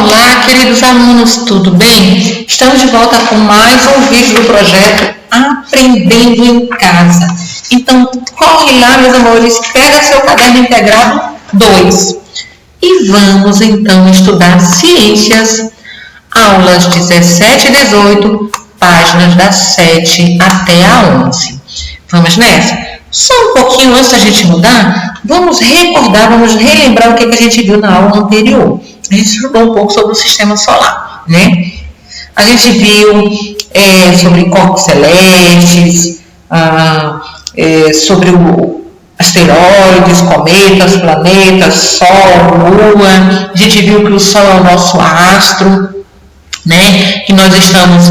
Olá, queridos alunos, tudo bem? Estamos de volta com mais um vídeo do projeto Aprendendo em Casa. Então, corre lá, meus amores, pega seu caderno integrado 2 e vamos então estudar ciências, aulas 17 e 18, páginas da 7 até a 11. Vamos nessa? Só um pouquinho antes da gente mudar, vamos recordar, vamos relembrar o que a gente viu na aula anterior. A gente estudou um pouco sobre o sistema solar, né? A gente viu sobre corpos celestes, sobre asteroides, cometas, planetas, Sol, Lua. A gente viu que o Sol é o nosso astro, né? Que nós estamos,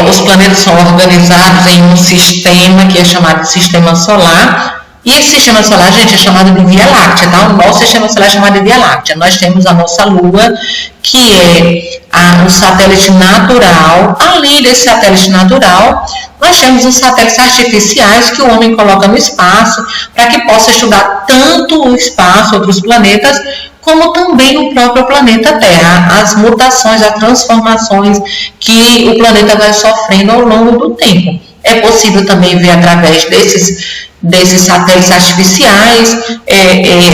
os planetas são organizados em um sistema que é chamado de sistema solar. E esse sistema solar, gente, é chamado de Via Láctea, tá? O nosso sistema solar é chamado de Via Láctea. Nós temos a nossa Lua, que é um satélite natural. Além desse satélite natural, nós temos os satélites artificiais que o homem coloca no espaço para que possa estudar tanto o espaço, outros planetas, como também o próprio planeta Terra, as mutações, as transformações que o planeta vai sofrendo ao longo do tempo. É possível também ver através desses satélites artificiais,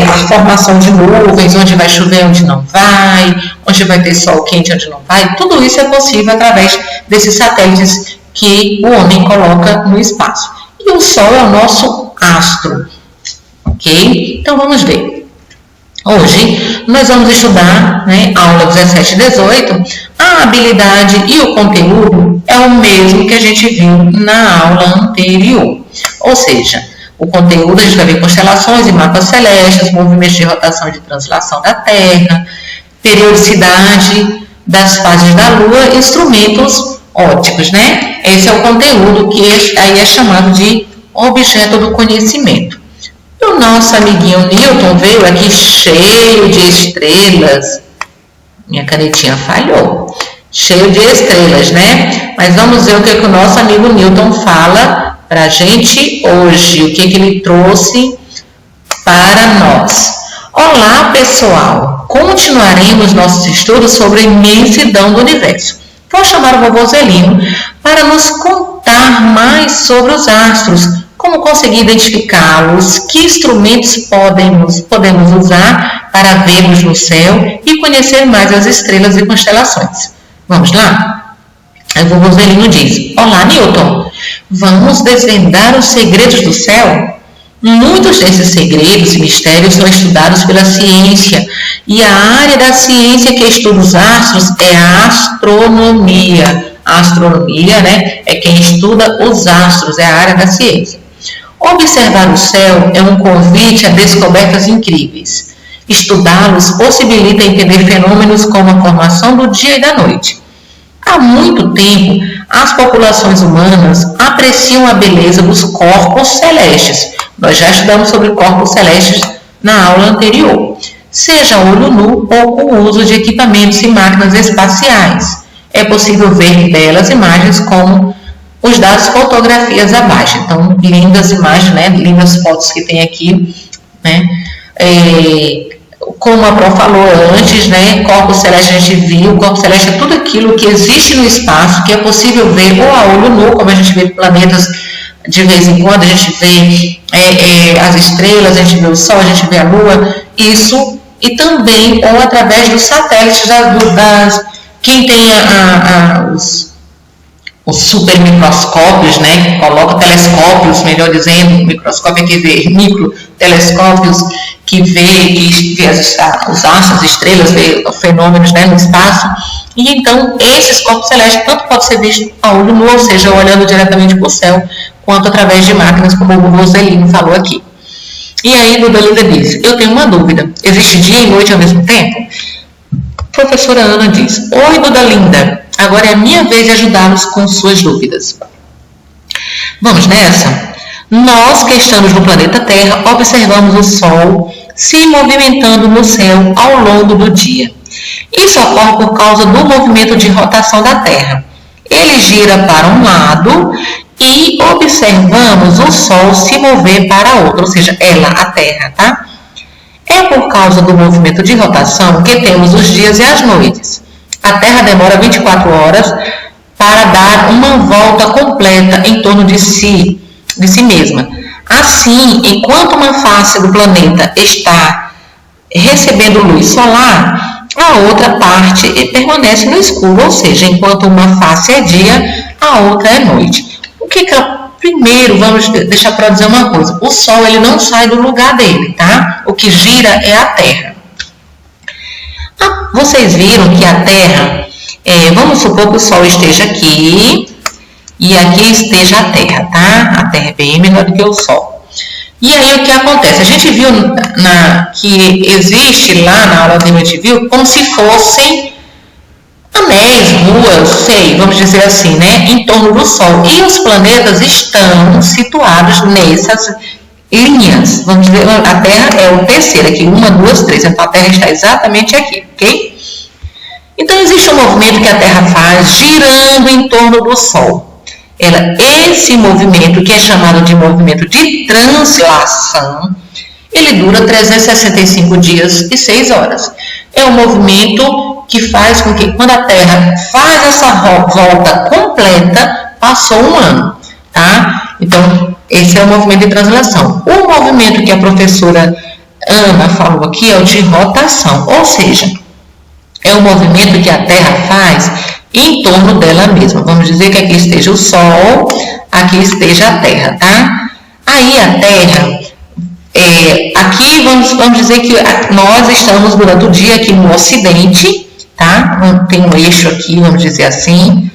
a formação de nuvens, onde vai chover, onde não vai, onde vai ter sol quente, onde não vai. Tudo isso é possível através desses satélites que o homem coloca no espaço. E o Sol é o nosso astro, ok? Então vamos ver. Hoje nós vamos estudar, aula 17 e 18, a habilidade e o conteúdo é o mesmo que a gente viu na aula anterior. Ou seja, o conteúdo a gente vai ver constelações e mapas celestes, movimentos de rotação e de translação da Terra, periodicidade das fases da Lua, instrumentos ópticos, né? Esse é o conteúdo que aí é chamado de objeto do conhecimento. O nosso amiguinho Newton veio aqui cheio de estrelas. Minha canetinha falhou. Cheio de estrelas, né? Mas vamos ver o que o nosso amigo Newton fala para a gente hoje. O que ele trouxe para nós. Olá, pessoal! Continuaremos nossos estudos sobre a imensidão do universo. Vou chamar o vovô Zelino para nos contar mais sobre os astros. Como conseguir identificá-los, que instrumentos podemos usar para vermos no céu e conhecer mais as estrelas e constelações. Vamos lá? Aí o vovô Zelino diz: Olá, Newton, vamos desvendar os segredos do céu? Muitos desses segredos e mistérios são estudados pela ciência, e a área da ciência que estuda os astros é a astronomia. A astronomia, é quem estuda os astros, é a área da ciência. Observar o céu é um convite a descobertas incríveis. Estudá-los possibilita entender fenômenos como a formação do dia e da noite. Há muito tempo, as populações humanas apreciam a beleza dos corpos celestes. Nós já estudamos sobre corpos celestes na aula anterior. Seja a olho nu ou com o uso de equipamentos e máquinas espaciais. É possível ver belas imagens como os das fotografias abaixo. Então, lindas imagens, lindas fotos que tem aqui, como a Pro falou antes, corpo celeste a gente viu, corpo celeste é tudo aquilo que existe no espaço, que é possível ver ou a olho nu, como a gente vê planetas de vez em quando, a gente vê as estrelas, a gente vê o Sol, a gente vê a Lua, isso, e também ou através dos satélites quem tem os super microscópios, coloca telescópios, melhor dizendo, microscópio que vê microtelescópios que vê os astros, as estrelas, vê fenômenos no espaço. E então, esses corpos celestes tanto pode ser visto a olho nu, ou seja, olhando diretamente para o céu, quanto através de máquinas, como o vovô Zelino falou aqui. E aí, Duda Linda diz: eu tenho uma dúvida, existe dia e noite ao mesmo tempo? Professora Ana diz: oi, Duda Linda, agora é a minha vez de ajudá-los com suas dúvidas. Vamos nessa? Nós que estamos no planeta Terra observamos o Sol se movimentando no céu ao longo do dia. Isso ocorre por causa do movimento de rotação da Terra. Ele gira para um lado e observamos o Sol se mover para outro, ou seja, ela, a Terra, tá? É por causa do movimento de rotação que temos os dias e as noites. A Terra demora 24 horas para dar uma volta completa em torno de si mesma. Assim, enquanto uma face do planeta está recebendo luz solar, a outra parte permanece no escuro, ou seja, enquanto uma face é dia, a outra é noite. Primeiro, vamos deixar para dizer uma coisa. O Sol ele não sai do lugar dele, tá? O que gira é a Terra. Vocês viram que a Terra, vamos supor que o Sol esteja aqui e aqui esteja a Terra, tá? A Terra é bem menor do que o Sol. E aí o que acontece? A gente viu que existe lá na aula que a gente viu como se fossem anéis, ruas, vamos dizer assim, né, em torno do Sol. E os planetas estão situados nessas linhas. Vamos dizer, a Terra é o terceiro aqui, 1, 2, 3. Então a Terra está exatamente aqui, ok? Então existe um movimento que a Terra faz girando em torno do Sol. Esse movimento, que é chamado de movimento de translação, ele dura 365 dias e 6 horas. É um movimento que faz com que, quando a Terra faz essa volta completa, passou um ano, tá? Então, esse é o movimento de translação. O movimento que a professora Ana falou aqui é o de rotação, ou seja, é o movimento que a Terra faz em torno dela mesma. Vamos dizer que aqui esteja o Sol, aqui esteja a Terra, tá? Aí a Terra, aqui vamos dizer que nós estamos durante o dia aqui no Ocidente, tá? Tem um eixo aqui, vamos dizer assim,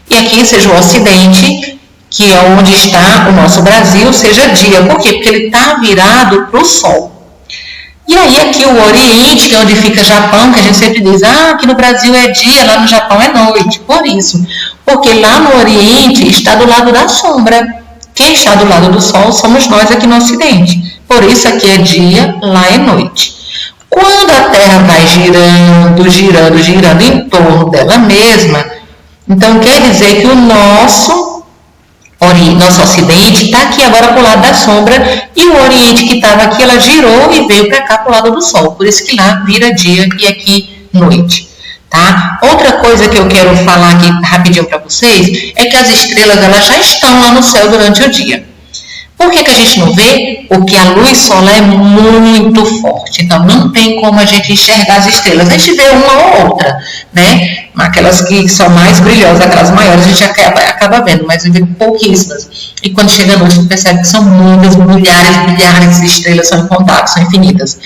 e aqui seja o Ocidente, que é onde está o nosso Brasil, seja dia. Por quê? Porque ele está virado para o Sol. E aí aqui o Oriente, que é onde fica o Japão, que a gente sempre diz, aqui no Brasil é dia, lá no Japão é noite. Por isso, porque lá no Oriente está do lado da sombra. Quem está do lado do Sol somos nós aqui no Ocidente. Por isso aqui é dia, lá é noite. Quando a Terra vai girando em torno dela mesma, então quer dizer que o nosso Ocidente está aqui agora para o lado da sombra, e o Oriente que estava aqui, ela girou e veio para cá para o lado do Sol. Por isso que lá vira dia e aqui noite, tá? Outra coisa que eu quero falar aqui rapidinho para vocês é que as estrelas elas já estão lá no céu durante o dia. Por que a gente não vê? Porque a luz solar é muito forte, então não tem como a gente enxergar as estrelas. A gente vê uma ou outra, né? Aquelas que são mais brilhosas, aquelas maiores, a gente acaba vendo, mas vê pouquíssimas. E quando chega a noite, a gente percebe que são muitas, milhares de estrelas, são incontáveis, são infinitas.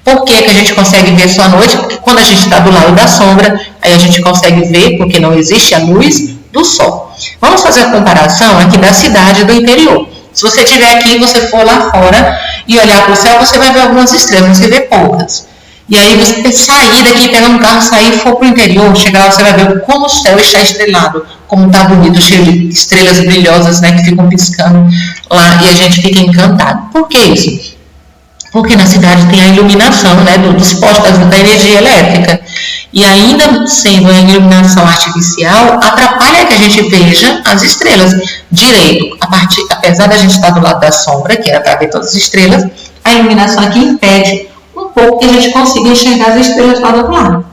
Por que a gente consegue ver só à noite? Porque quando a gente está do lado da sombra, aí a gente consegue ver, porque não existe a luz do Sol. Vamos fazer a comparação aqui da cidade do interior. Se você estiver aqui e você for lá fora e olhar para o céu, você vai ver algumas estrelas, você vê poucas. E aí você sair daqui, pegar um carro, sair e for para o interior, chegar lá, você vai ver como o céu está estrelado, como está bonito, cheio de estrelas brilhosas, né, que ficam piscando lá e a gente fica encantado. Por que isso? Porque na cidade tem a iluminação, né, dos postos da energia elétrica. E ainda sendo a iluminação artificial, atrapalha que a gente veja as estrelas direito. Apesar da gente estar do lado da sombra, que era para ver todas as estrelas, a iluminação aqui impede um pouco que a gente consiga enxergar as estrelas lá do outro lado.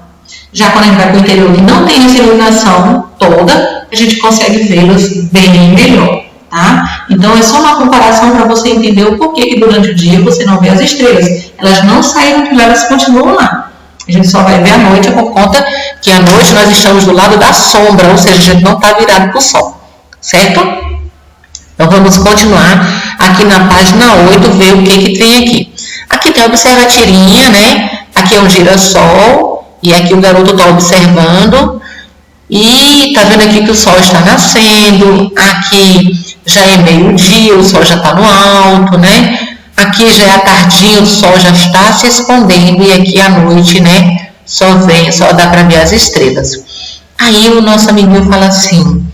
Já quando a gente vai para o interior e não tem essa iluminação toda, a gente consegue vê-las bem melhor. Tá? Então é só uma comparação para você entender o porquê que durante o dia você não vê as estrelas. Elas não saíram de lá, elas continuam lá. A gente só vai ver à noite por conta que à noite nós estamos do lado da sombra, ou seja, a gente não está virado para o Sol, certo? Então vamos continuar aqui na página 8, ver o que tem aqui. Aqui tem observa a tirinha, né? Aqui é um girassol e aqui o garoto está observando e tá vendo aqui que o Sol está nascendo. Aqui já é meio-dia, o Sol já está no alto, né? Aqui já é a tardinha, o Sol já está se escondendo e aqui à noite, né, só dá para ver as estrelas. Aí o nosso amiguinho fala assim,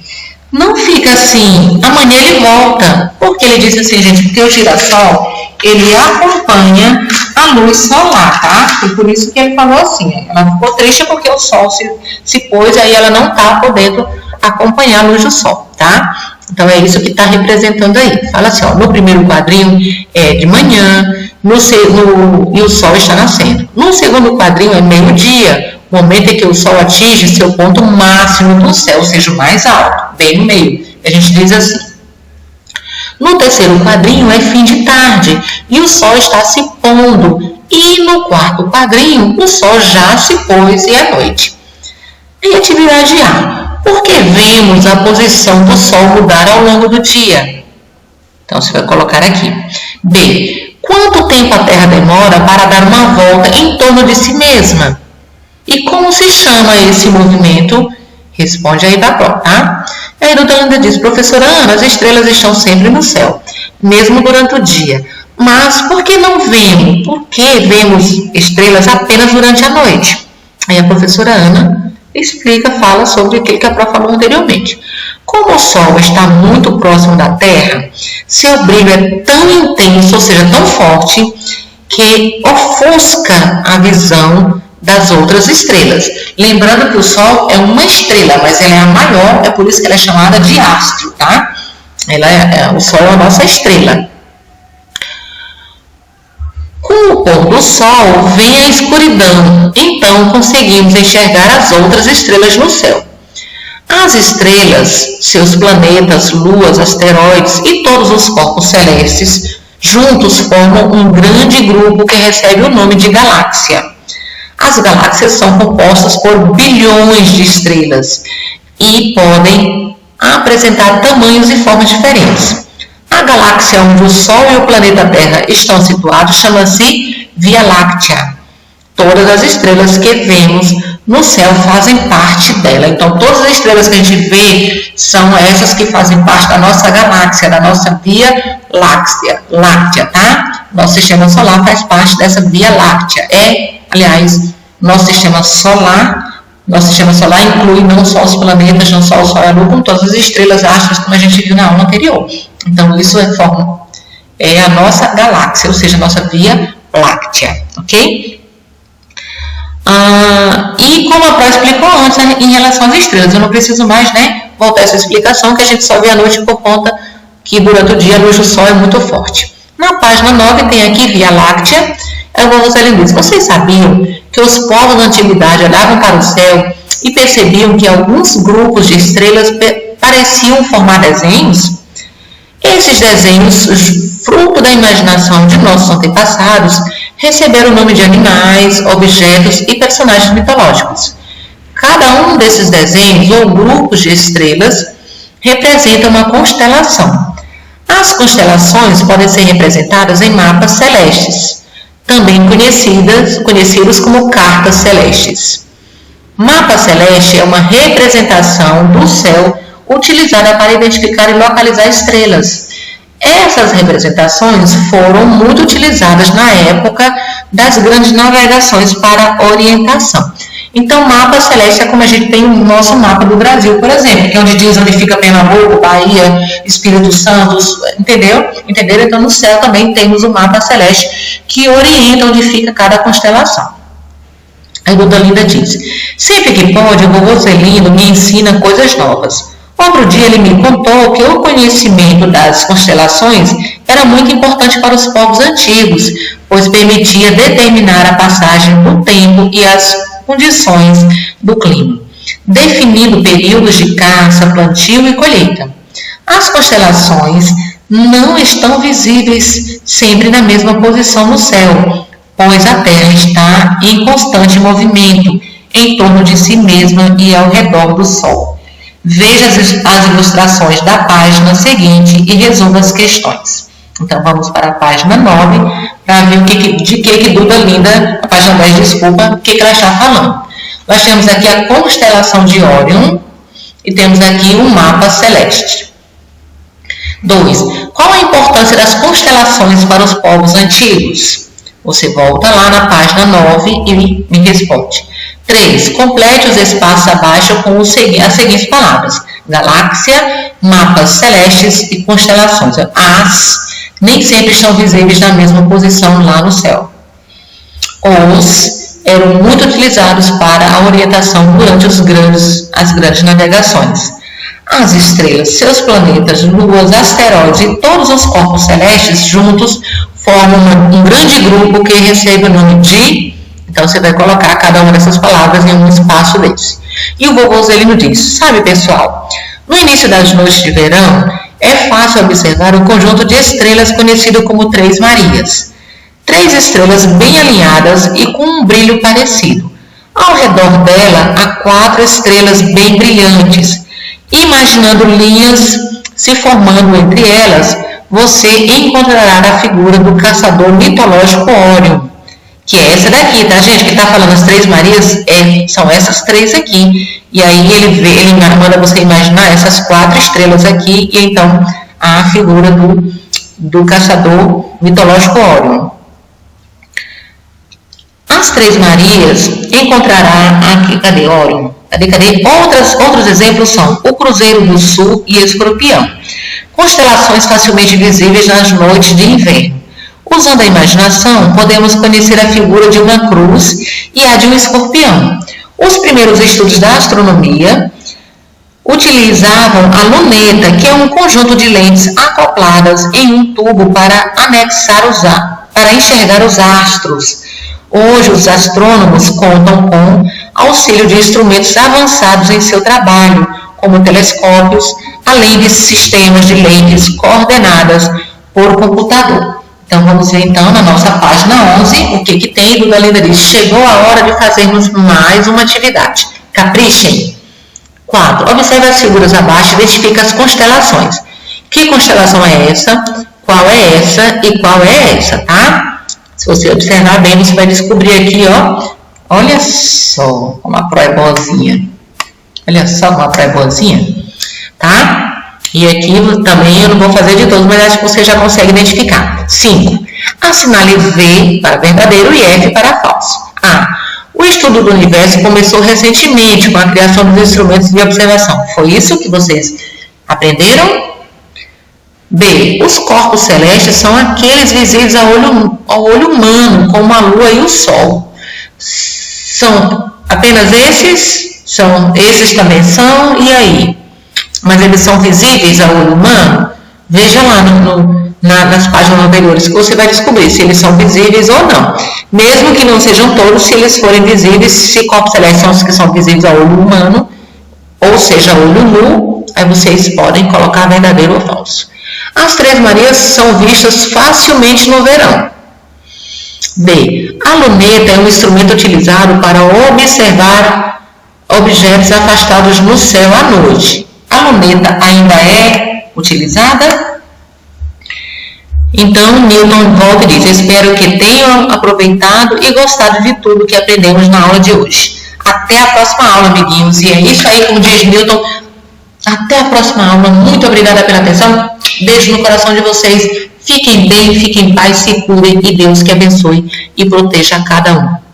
não fica assim, amanhã ele volta. Porque ele disse assim, gente, porque o girassol, ele acompanha a luz solar, tá? E por isso que ele falou assim, ela ficou triste porque o Sol se pôs e aí ela não está podendo acompanhar a luz do Sol, tá? Então, é isso que está representando aí. Fala assim, ó, no primeiro quadrinho é de manhã, e o Sol está nascendo. No segundo quadrinho é meio-dia, o momento em que o Sol atinge seu ponto máximo do céu, ou seja, o mais alto, bem no meio. A gente diz assim. No terceiro quadrinho é fim de tarde e o Sol está se pondo. E no quarto quadrinho, o Sol já se pôs e é noite. E atividade A. Por que vemos a posição do Sol mudar ao longo do dia? Então, você vai colocar aqui. B. Quanto tempo a Terra demora para dar uma volta em torno de si mesma? E como se chama esse movimento? Responde aí da prova, tá? Aí a doutora Linda diz, professora Ana, as estrelas estão sempre no céu, mesmo durante o dia. Mas por que não vemos? Por que vemos estrelas apenas durante a noite? Aí a professora Ana explica, fala sobre aquilo que a prof falou anteriormente. Como o Sol está muito próximo da Terra, seu brilho é tão intenso, ou seja, tão forte, que ofusca a visão das outras estrelas. Lembrando que o Sol é uma estrela, mas ela é a maior, é por isso que ela é chamada de astro, tá? O Sol é a nossa estrela. Com o pôr do Sol vem a escuridão, então conseguimos enxergar as outras estrelas no céu. As estrelas, seus planetas, luas, asteroides e todos os corpos celestes juntos formam um grande grupo que recebe o nome de galáxia. As galáxias são compostas por bilhões de estrelas e podem apresentar tamanhos e formas diferentes. A galáxia onde o Sol e o planeta Terra estão situados chama-se Via Láctea. Todas as estrelas que vemos no céu fazem parte dela. Então, todas as estrelas que a gente vê são essas que fazem parte da nossa galáxia, da nossa Via Láctea, tá? Nosso sistema solar faz parte dessa Via Láctea. Aliás, nosso sistema solar inclui não só os planetas, não só o Sol e a Lua, como todas as estrelas, astros, como a gente viu na aula anterior. Então, isso é a nossa galáxia, ou seja, a nossa Via Láctea, ok? E como a Pró explicou antes, em relação às estrelas, eu não preciso mais, voltar essa explicação, que a gente só vê à noite por conta que durante o dia a luz do Sol é muito forte. Na página 9 tem aqui Via Láctea. Eu vou mostrar diz, vocês sabiam que os povos da antiguidade olhavam para o céu e percebiam que alguns grupos de estrelas pareciam formar desenhos? Esses desenhos, fruto da imaginação de nossos antepassados, receberam o nome de animais, objetos e personagens mitológicos. Cada um desses desenhos ou grupos de estrelas representa uma constelação. As constelações podem ser representadas em mapas celestes, também conhecidos como cartas celestes. Mapa celeste é uma representação do céu utilizada para identificar e localizar estrelas. Essas representações foram muito utilizadas na época das grandes navegações para orientação. Então, mapa celeste é como a gente tem o nosso mapa do Brasil, por exemplo, que é onde diz onde fica Pernambuco, Bahia, Espírito Santo, entendeu? Então, no céu também temos o mapa celeste que orienta onde fica cada constelação. A doutora Linda diz, sempre que pode, o vovô Zelino me ensina coisas novas. Outro dia ele me contou que o conhecimento das constelações era muito importante para os povos antigos, pois permitia determinar a passagem do tempo e as condições do clima, definindo períodos de caça, plantio e colheita. As constelações não estão visíveis sempre na mesma posição no céu, pois a Terra está em constante movimento em torno de si mesma e ao redor do Sol. Veja as ilustrações da página seguinte e resolva as questões. Então, vamos para a página 9 para ver de que Duda Linda, a página 10, desculpa, o que ela está falando. Nós temos aqui a constelação de Órion e temos aqui um mapa celeste. 2. Qual a importância das constelações para os povos antigos? Você volta lá na página 9 e me responde. 3. Complete os espaços abaixo com as seguintes palavras. Galáxia, mapas celestes e constelações. As nem sempre estão visíveis na mesma posição lá no céu. Os eram muito utilizados para a orientação durante as grandes navegações. As estrelas, seus planetas, luas, asteroides e todos os corpos celestes juntos formam um grande grupo que recebe o nome de... Então, você vai colocar cada uma dessas palavras em um espaço desse. E o vovô Zelino diz, sabe, pessoal, no início das noites de verão, é fácil observar um conjunto de estrelas conhecido como Três Marias. 3 estrelas bem alinhadas e com um brilho parecido. Ao redor dela, há 4 estrelas bem brilhantes. Imaginando linhas se formando entre elas, você encontrará a figura do caçador mitológico Órion, que é essa daqui, tá, gente? Que está falando as Três Marias, são essas 3 aqui. E aí ele manda você imaginar essas 4 estrelas aqui, e então a figura do caçador mitológico Órion. As Três Marias encontrará aqui, cadê Órion? Cadê? Outros exemplos são o Cruzeiro do Sul e Escorpião. Constelações facilmente visíveis nas noites de inverno. Usando a imaginação, podemos conhecer a figura de uma cruz e a de um escorpião. Os primeiros estudos da astronomia utilizavam a luneta, que é um conjunto de lentes acopladas em um tubo para enxergar os astros. Hoje, os astrônomos contam com auxílio de instrumentos avançados em seu trabalho, como telescópios, além de sistemas de lentes coordenadas por computador. Então, vamos ver então na nossa página 11 o que tem. Duda Linda diz, chegou a hora de fazermos mais uma atividade. Caprichem. Quadro. Observe as figuras abaixo e identifique as constelações. Que constelação é essa? Qual é essa? E qual é essa, tá? Se você observar bem, você vai descobrir aqui, ó. Olha só como a Pro é boazinha. Olha só como a Pro é boazinha. Tá? E aqui também eu não vou fazer de todos, mas acho que você já consegue identificar. 5. Assinale V para verdadeiro e F para falso. A. O estudo do universo começou recentemente com a criação dos instrumentos de observação. Foi isso que vocês aprenderam? B. Os corpos celestes são aqueles visíveis ao olho humano, como a Lua e o Sol. São apenas esses? Esses também são? E aí? Mas eles são visíveis ao olho humano? Veja lá nas páginas anteriores que você vai descobrir se eles são visíveis ou não. Mesmo que não sejam todos, se eles forem visíveis, se corpos celestes são os que são visíveis ao olho humano, ou seja, olho nu, aí vocês podem colocar verdadeiro ou falso. As Três Marias são vistas facilmente no verão. B. A luneta é um instrumento utilizado para observar objetos afastados no céu à noite. A luneta ainda é utilizada? Então, Newton volta e diz, espero que tenham aproveitado e gostado de tudo que aprendemos na aula de hoje. Até a próxima aula, amiguinhos. E é isso aí, como diz Newton. Até a próxima aula. Muito obrigada pela atenção. Beijo no coração de vocês. Fiquem bem, fiquem em paz, se cuidem e Deus que abençoe e proteja cada um.